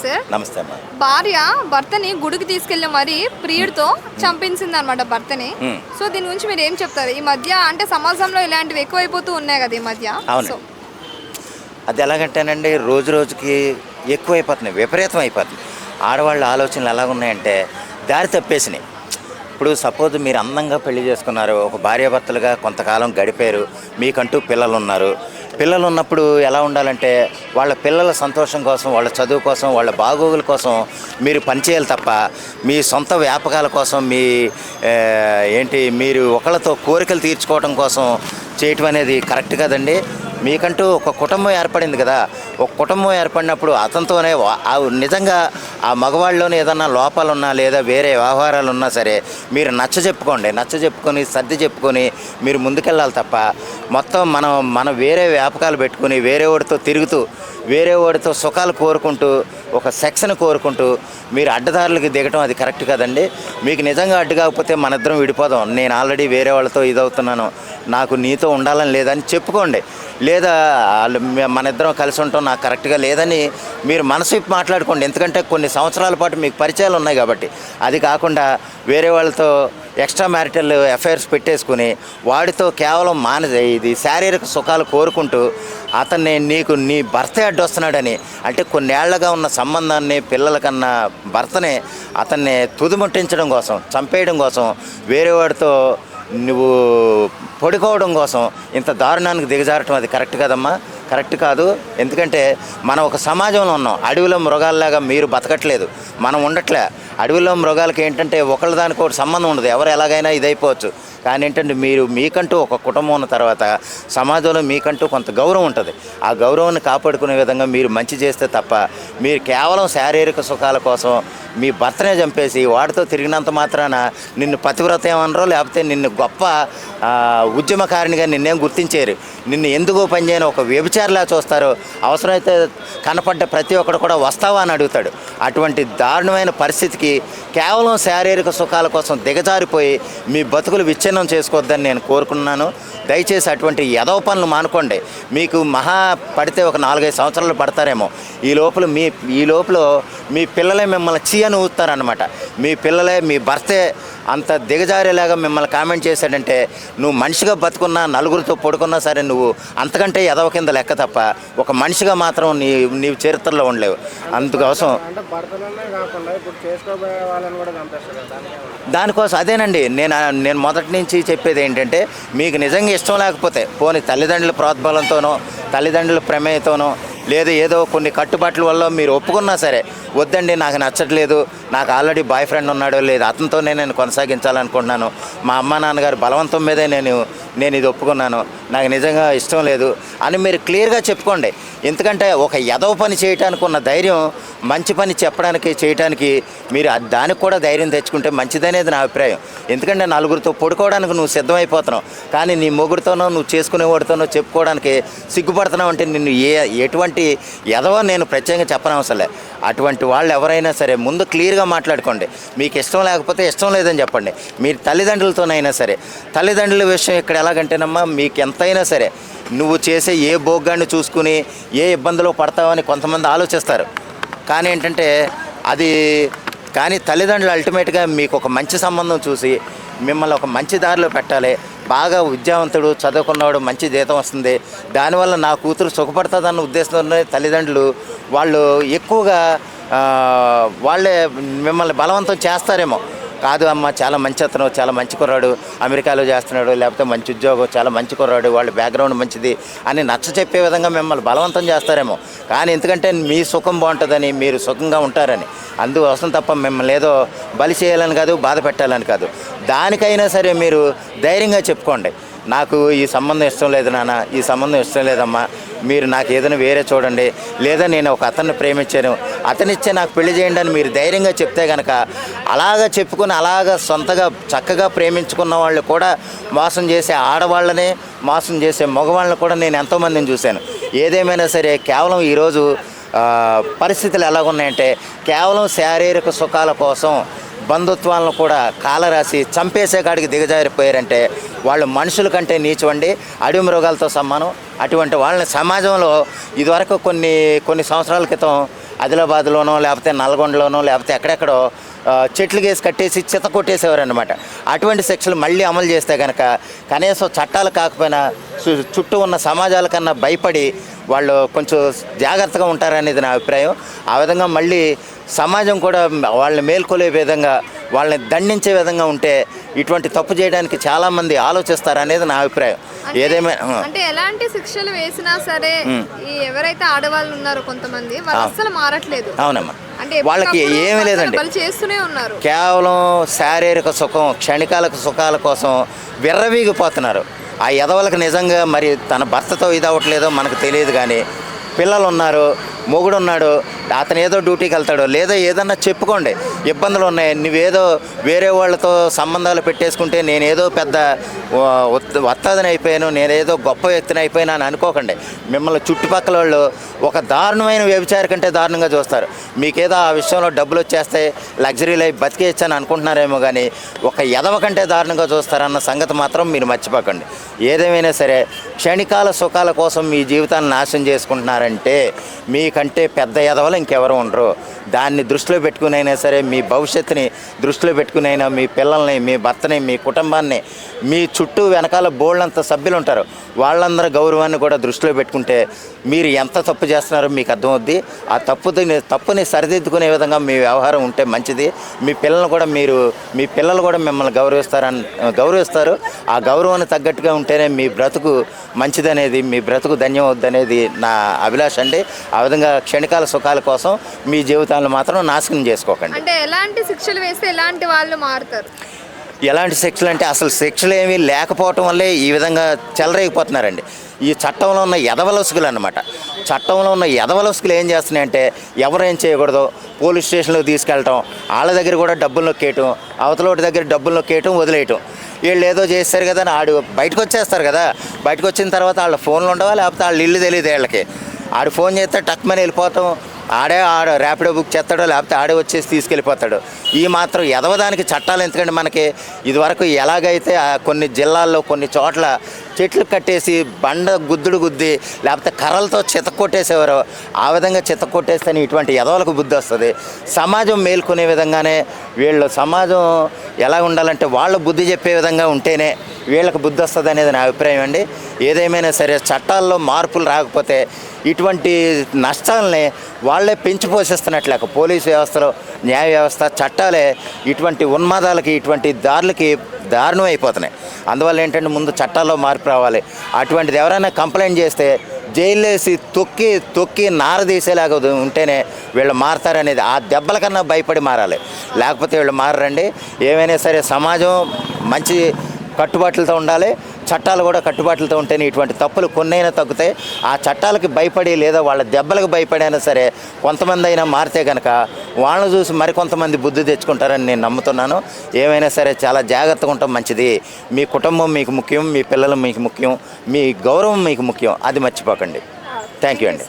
Sir. నమస్తే అమ్మా. భార్య భర్తని గుడికి తీసుకెళ్లి మరి ప్రియుడితో చంపించింది అనమాట భర్తని. సో దీని గురించి మీరు ఏం చెప్తారు? ఈ మధ్య అంటే సమాజంలో ఇలాంటివి ఎక్కువైపోతూ ఉన్నాయి కదా ఈ మధ్య. అవును, అది ఎలాగంటేనండి రోజు రోజుకి ఎక్కువైపోతున్నాయి, విపరీతం అయిపోతుంది. ఆడవాళ్ళ ఆలోచనలు ఎలాగున్నాయంటే దారి తప్పేసినాయి. ఇప్పుడు సపోజ్ మీరు అందంగా పెళ్లి చేసుకున్నారు, ఒక భార్యాభర్తలుగా కొంతకాలం గడిపారు, మీకంటూ పిల్లలు ఉన్నారు. పిల్లలు ఉన్నప్పుడు ఎలా ఉండాలంటే వాళ్ళ పిల్లల సంతోషం కోసం, వాళ్ళ చదువు కోసం, వాళ్ళ బాగోగుల కోసం మీరు పనిచేయాలి తప్ప మీ సొంత వ్యాపకాల కోసం మీరు ఒకళ్ళతో కోరికలు తీర్చుకోవడం కోసం చేయటం అనేది కరెక్ట్ కదండి. మీకంటూ ఒక కుటుంబం ఏర్పడింది కదా, ఒక కుటుంబం ఏర్పడినప్పుడు అతనితోనే నిజంగా ఆ మగవాళ్ళలోనే ఏదన్నా లోపాలున్నా లేదా వేరే వ్యవహారాలు ఉన్నా సరే మీరు నచ్చ చెప్పుకొని సర్ది చెప్పుకొని మీరు ముందుకెళ్ళాలి తప్ప మొత్తం మనం వేరే వ్యాపకాలు పెట్టుకుని వేరే వాడితో తిరుగుతూ వేరే వాడితో సుఖాలు కోరుకుంటూ ఒక సెక్స్ని కోరుకుంటూ మీరు అడ్డదారులకి దిగటం అది కరెక్ట్ కదండి. మీకు నిజంగా అడ్డు కాకపోతే మన ఇద్దరం విడిపోదాం, నేను ఆల్రెడీ వేరే వాళ్ళతో ఇదవుతున్నాను, నాకు నీతో ఉండాలని లేదని చెప్పుకోండి. లేదా మన ఇద్దరం కలిసి ఉంటాం, నాకు కరెక్ట్గా లేదని మీరు మనసు మాట్లాడుకోండి. ఎందుకంటే కొన్ని సంవత్సరాల పాటు మీకు పరిచయాలు ఉన్నాయి కాబట్టి. అది కాకుండా వేరే వాళ్ళతో ఎక్స్ట్రా మ్యారిటల్ అఫైర్స్ పెట్టేసుకుని వాడితో కేవలం ఇది శారీరక సుఖాలు కోరుకుంటూ అతన్ని నీ భర్తే అడ్డొస్తున్నాడని, అంటే కొన్నేళ్లగా ఉన్న సంబంధాన్ని పిల్లల కన్నా భర్తనే అతన్ని తుదిముట్టించడం కోసం, చంపేయడం కోసం, వేరే వాడితో నువ్వు పడుకోవడం కోసం ఇంత దారుణానికి దిగజారటం అది కరెక్ట్ కదమ్మా, కరెక్ట్ కాదు. ఎందుకంటే మనం ఒక సమాజంలో ఉన్నాం, అడవిలో మృగాల్లాగా మీరు బతకట్లేదు, మనం ఉండట్లే. అడవిలో మృగాలకి ఏంటంటే ఒకళ్ళ దానికి ఒకటి సంబంధం ఉండదు, ఎవరు ఎలాగైనా ఇదైపోవచ్చు. కానీ ఏంటంటే మీకంటూ ఒక కుటుంబం ఉన్న తర్వాత సమాజంలో మీకంటూ కొంత గౌరవం ఉంటుంది. ఆ గౌరవాన్ని కాపాడుకునే విధంగా మీరు మంచి చేస్తే తప్ప మీరు కేవలం శారీరక సుఖాల కోసం మీ భర్తనే చంపేసి వాడితో తిరిగినంత మాత్రాన నిన్ను పతివ్రత ఏమనరో లేకపోతే నిన్ను గొప్ప ఉద్యమకారినిగా నిన్నేం గుర్తించేరు, నిన్ను ఎందుకో పనిచేయని ఒక వ్యభిచారిలా చూస్తారు. అవసరమైతే కనపడ్డ ప్రతి ఒక్కడు కూడా వస్తావా అని అడుగుతాడు. అటువంటి దారుణమైన పరిస్థితికి కేవలం శారీరక సుఖాల కోసం దిగజారిపోయి మీ బతుకులు విచ్ఛిన్నం చేసుకోవద్దని నేను కోరుకున్నాను. దయచేసి అటువంటి ఎదవ పనులు మానుకోండి. మీకు మహా పడితే ఒక 4-5 సంవత్సరాలు పడతారేమో, ఈ లోపల మీ పిల్లలే మిమ్మల్ని చీయని ఊస్తారనమాట. మీ పిల్లలే మీ భర్తే అంత దిగజారేలాగా మిమ్మల్ని కామెంట్ చేశాడంటే నువ్వు మనిషిగా బతుకున్నా నలుగురితో పడుకున్నా సరే నువ్వు అంతకంటే ఎదవ కింద లెక్క తప్ప ఒక మనిషిగా మాత్రం నీవు చరిత్రలో ఉండలేవు. అందుకోసం దానికోసం అదేనండి నేను మొదటి నుంచి చెప్పేది ఏంటంటే మీకు నిజంగా ఇష్టం లేకపోతే పోనీ తల్లిదండ్రుల ప్రోద్బలంతోనో తల్లిదండ్రుల ప్రమేయంతోనో లేదా ఏదో కొన్ని కట్టుబాట్ల వల్ల మీరు ఒప్పుకున్నా సరే వద్దండి నాకు నచ్చట్లేదు, నాకు ఆల్రెడీ బాయ్ ఫ్రెండ్ ఉన్నాడు, లేదా అతనితోనే నేను కొనసాగించాలనుకుంటున్నాను, మా అమ్మ నాన్నగారు బలవంతం మీదే నేను ఇది ఒప్పుకున్నాను, నాకు నిజంగా ఇష్టం లేదు అని మీరు క్లియర్గా చెప్పుకోండి. ఎందుకంటే ఒక ఎదవ పని చేయడానికి ఉన్న ధైర్యం మంచి పని చెప్పడానికి చేయడానికి మీరు దానికి కూడా ధైర్యం తెచ్చుకుంటే మంచిదనేది నా అభిప్రాయం. ఎందుకంటే నలుగురితో పడుకోవడానికి నువ్వు సిద్ధమైపోతున్నావు, కానీ నీ మొగుడితోనో నువ్వు చేసుకునేవాడితోనో చెప్పుకోవడానికి సిగ్గుపడుతున్నావు అంటే నిన్ను ఎటువంటి ఎదవో నేను ప్రత్యేకంగా చెప్పనవసరం లేదు. అటువంటి వాళ్ళు ఎవరైనా సరే ముందు క్లియర్గా మాట్లాడుకోండి. మీకు ఇష్టం లేకపోతే ఇష్టం లేదని చెప్పండి. మీరు తల్లిదండ్రులతోనైనా సరే, తల్లిదండ్రుల విషయం ఇక్కడ ఎలాగంటేనమ్మా మీకు ఎంతైనా సరే నువ్వు చేసే ఏ భోగాన్ని చూసుకుని ఏ ఇబ్బందిలో పడతావని కొంతమంది ఆలోచిస్తారు. కానీ ఏంటంటే కానీ తల్లిదండ్రులు అల్టిమేట్గా మీకు ఒక మంచి సంబంధం చూసి మిమ్మల్ని ఒక మంచి దారిలో పెట్టాలి. బాగా విద్యావంతుడు చదువుకున్నవాడు మంచి జీతం వస్తుంది, దానివల్ల నా కూతురు సుఖపడుతుందన్న ఉద్దేశంతో తల్లిదండ్రులు వాళ్ళు ఎక్కువగా వాళ్ళే మిమ్మల్ని బలవంతం చేస్తారేమో. కాదు అమ్మ చాలా మంచి అతను, చాలా మంచి కుర్రాడు, అమెరికాలో చేస్తున్నాడు, లేకపోతే మంచి ఉద్యోగం, చాలా మంచి కుర్రాడు, వాళ్ళ బ్యాక్గ్రౌండ్ మంచిది అని నచ్చ చెప్పే విధంగా మిమ్మల్ని బలవంతం చేస్తారేమో. కానీ ఎందుకంటే మీ సుఖం బాగుంటుందని, మీరు సుఖంగా ఉంటారని, అందుకోసం తప్ప మిమ్మల్ని ఏదో బలి చేయాలని కాదు, బాధ పెట్టాలని కాదు. దానికైనా సరే మీరు ధైర్యంగా చెప్పుకోండి, నాకు ఈ సంబంధం ఇష్టం లేదు నాన్న, ఈ సంబంధం ఇష్టం లేదమ్మా, మీరు నాకు ఏదైనా వేరే చూడండి, లేదా నేను ఒక అతన్ని ప్రేమించాను, అతనిచ్చే నాకు పెళ్లి చేయండి అని మీరు ధైర్యంగా చెప్తే కనుక అలాగా చెప్పుకుని అలాగా సొంతగా చక్కగా ప్రేమించుకున్న వాళ్ళు కూడా మోసం చేసే ఆడవాళ్ళనే మోసం చేసే మగవాళ్ళని కూడా నేను ఎంతోమందిని చూశాను. ఏదేమైనా సరే కేవలం ఈరోజు పరిస్థితులు ఎలాగున్నాయంటే కేవలం శారీరక సుఖాల కోసం బంధుత్వాలను కూడా కాలరాసి చంపేసే కాడికి దిగజారిపోయారంటే వాళ్ళు మనుషుల కంటే నీచవండి, అడవి మృగాలతో సమానం. అటువంటి వాళ్ళని సమాజంలో ఇదివరకు కొన్ని సంవత్సరాల క్రితం ఆదిలాబాద్లోనో లేకపోతే నల్గొండలోనో లేకపోతే ఎక్కడెక్కడో చెట్లు వేసి కట్టేసి చిత కొట్టేసేవారు అనమాట. అటువంటి శిక్షలు మళ్ళీ అమలు చేస్తే కనుక కనీసం చట్టాలు కాకపోయినా చుట్టూ ఉన్న సమాజాల కన్నా భయపడి వాళ్ళు కొంచెం జాగ్రత్తగా ఉంటారనేది నా అభిప్రాయం. ఆ విధంగా మళ్ళీ సమాజం కూడా వాళ్ళని మేల్కొలే విధంగా వాళ్ళని దండించే విధంగా ఉంటే ఇటువంటి తప్పు చేయడానికి చాలామంది ఆలోచిస్తారనేది నా అభిప్రాయం. ఏదేమైనా అంటే ఎలాంటి శిక్షలు వేసినా సరే ఈ ఎవరైతే ఆడవాళ్ళు ఉన్నారో కొంతమంది వాళ్ళు అస్సలు మారట్లేదు. అవునమ్మా, అంటే వాళ్ళకి ఏమీ లేదండి, వాళ్ళు చేస్తూనే ఉన్నారు. కేవలం శారీరక సుఖం క్షణికాలకు సుఖాల కోసం విర్రవీగిపోతున్నారు. ఆ ఎదవలకు నిజంగా మరి తన భర్తతో ఇది అవ్వట్లేదో మనకు తెలియదు, కానీ పిల్లలు ఉన్నారు, మొగుడు ఉన్నాడు, అతను ఏదో డ్యూటీకి వెళ్తాడు, లేదా ఏదన్నా చెప్పుకోండి ఇబ్బందులు ఉన్నాయి, నువ్వేదో వేరే వాళ్ళతో సంబంధాలు పెట్టేసుకుంటే నేనేదో పెద్ద వత్తాదని అయిపోయాను, నేనేదో గొప్ప వ్యక్తిని అయిపోయాను అని అనుకోకండి. మిమ్మల్ని చుట్టుపక్కల వాళ్ళు ఒక దారుణమైన వ్యభిచారి కంటే దారుణంగా చూస్తారు. మీకేదో ఆ విషయంలో డబ్బులు వచ్చేస్తాయి, లగ్జరీ లైఫ్ బతికేయచ్చు అని అనుకుంటున్నారేమో, కానీ ఒక ఎదవ కంటే దారుణంగా చూస్తారన్న సంగతి మాత్రం మీరు మర్చిపోకండి. ఏదేమైనా సరే క్షణికాల సుఖాల కోసం మీ జీవితాన్ని నాశనం చేసుకుంటున్నారంటే మీకంటే పెద్ద ఎదవలు ఇంకెవరు ఉండరు. దాన్ని దృష్టిలో పెట్టుకునైనా సరే, మీ భవిష్యత్తుని దృష్టిలో పెట్టుకునైనా మీ పిల్లల్ని, మీ భర్తని, మీ కుటుంబాన్ని, మీ చుట్టూ వెనకాల బోళ్ళంత సభ్యులు ఉంటారు, వాళ్ళందరి గౌరవాన్ని కూడా దృష్టిలో పెట్టుకుంటే మీరు ఎంత తప్పు చేస్తున్నారో మీకు అర్థమవుద్ది. ఆ తప్పుని సరిదిద్దుకునే విధంగా మీ వ్యవహారం ఉంటే మంచిది. మీ పిల్లలు కూడా మిమ్మల్ని గౌరవిస్తారు. ఆ గౌరవాన్ని తగ్గట్టుగా ఉంటేనే మీ బ్రతుకు మంచిదనేది, మీ బ్రతుకు ధన్యం అవుద్దనేది నా అభిలాష అండి. ఆ విధంగా క్షణికాల సుఖాల కోసం మీ జీవితాలను మాత్రం నాశనం చేసుకోకండి. అంటే ఎలాంటి శిక్షలు వేస్తే ఎలాంటి వాళ్ళు మారుతారు? ఎలాంటి శిక్షలు అంటే అసలు శిక్షలు ఏమీ లేకపోవటం వల్లే ఈ విధంగా చెలరేగిపోతున్నారండి. ఈ చట్టంలో ఉన్న ఎదవలసుకులు అన్నమాట. చట్టంలో ఉన్న ఎదవలసుకులు ఏం చేస్తున్నాయంటే ఎవరేం చేయకూడదు, పోలీస్ స్టేషన్లోకి తీసుకెళ్ళటం, వాళ్ళ దగ్గర కూడా డబ్బులు నొక్కేయటం, అవతలోటి దగ్గర డబ్బులు నొక్కేయటం, వదిలేయటం. వీళ్ళు ఏదో చేస్తారు కదా అని బయటకు వచ్చేస్తారు కదా, బయటకు వచ్చిన తర్వాత వాళ్ళ ఫోన్లు ఉండవా, లేకపోతే వాళ్ళ ఇల్లు తెలియదు వీళ్ళకి. ఆడు ఫోన్ చేస్తే టక్మని వెళ్ళిపోతాం, ఆడ ర్యాపిడో బుక్ చేస్తాడో లేకపోతే ఆడే వచ్చేసి తీసుకెళ్ళిపోతాడు. ఈ మాత్రం ఎదవదానికి చట్టాలు ఎందుకంటే మనకి ఇదివరకు ఎలాగైతే కొన్ని జిల్లాల్లో కొన్ని చోట్ల చెట్లు కట్టేసి బండ గుద్ది లేకపోతే కర్రలతో చితక్కొట్టేసేవారో ఆ విధంగా చితక్కొట్టేస్తేనే ఇటువంటి ఎదవలకు బుద్ధి వస్తుంది. సమాజం మేల్కొనే విధంగానే వీళ్ళు సమాజం ఎలా ఉండాలంటే వాళ్ళు బుద్ధి చెప్పే విధంగా ఉంటేనే వీళ్ళకి బుద్ధి వస్తుంది అనేది నా అభిప్రాయం అండి. ఏదేమైనా సరే చట్టాల్లో మార్పులు రాకపోతే ఇటువంటి నష్టాలని వాళ్ళే పెంచి పోషిస్తున్నట్లేక పోలీసు వ్యవస్థలో న్యాయ వ్యవస్థ చట్టాలే ఇటువంటి ఉన్మాదాలకి ఇటువంటి దారులకి దారుణం అయిపోతున్నాయి. అందువల్ల ఏంటంటే ముందు చట్టాల్లో మార్పు రావాలి. అటువంటిది ఎవరైనా కంప్లైంట్ చేస్తే జైలు వేసి తొక్కి నారదీసేలాగా ఉంటేనే వీళ్ళు మారతారనేది, ఆ దెబ్బల కన్నా భయపడి మారాలి, లేకపోతే వీళ్ళు మారరండి. ఏమైనా సరే సమాజం మంచి కట్టుబాట్లతో ఉండాలి, చట్టాలు కూడా కట్టుబాట్లతో ఉంటేనే ఇటువంటి తప్పులు కొన్నైనా తగ్గుతాయి. ఆ చట్టాలకి భయపడి లేదా వాళ్ళ దెబ్బలకు భయపడైనా సరే కొంతమంది అయినా మారితే కనుక వాళ్ళని చూసి మరికొంతమంది బుద్ధి తెచ్చుకుంటారని నేను నమ్ముతున్నాను. ఏమైనా సరే చాలా జాగ్రత్తగా ఉండటం మంచిది. మీ కుటుంబం మీకు ముఖ్యం, మీ పిల్లలు మీకు ముఖ్యం, మీ గౌరవం మీకు ముఖ్యం, అది మర్చిపోకండి. థ్యాంక్ యూ అండి.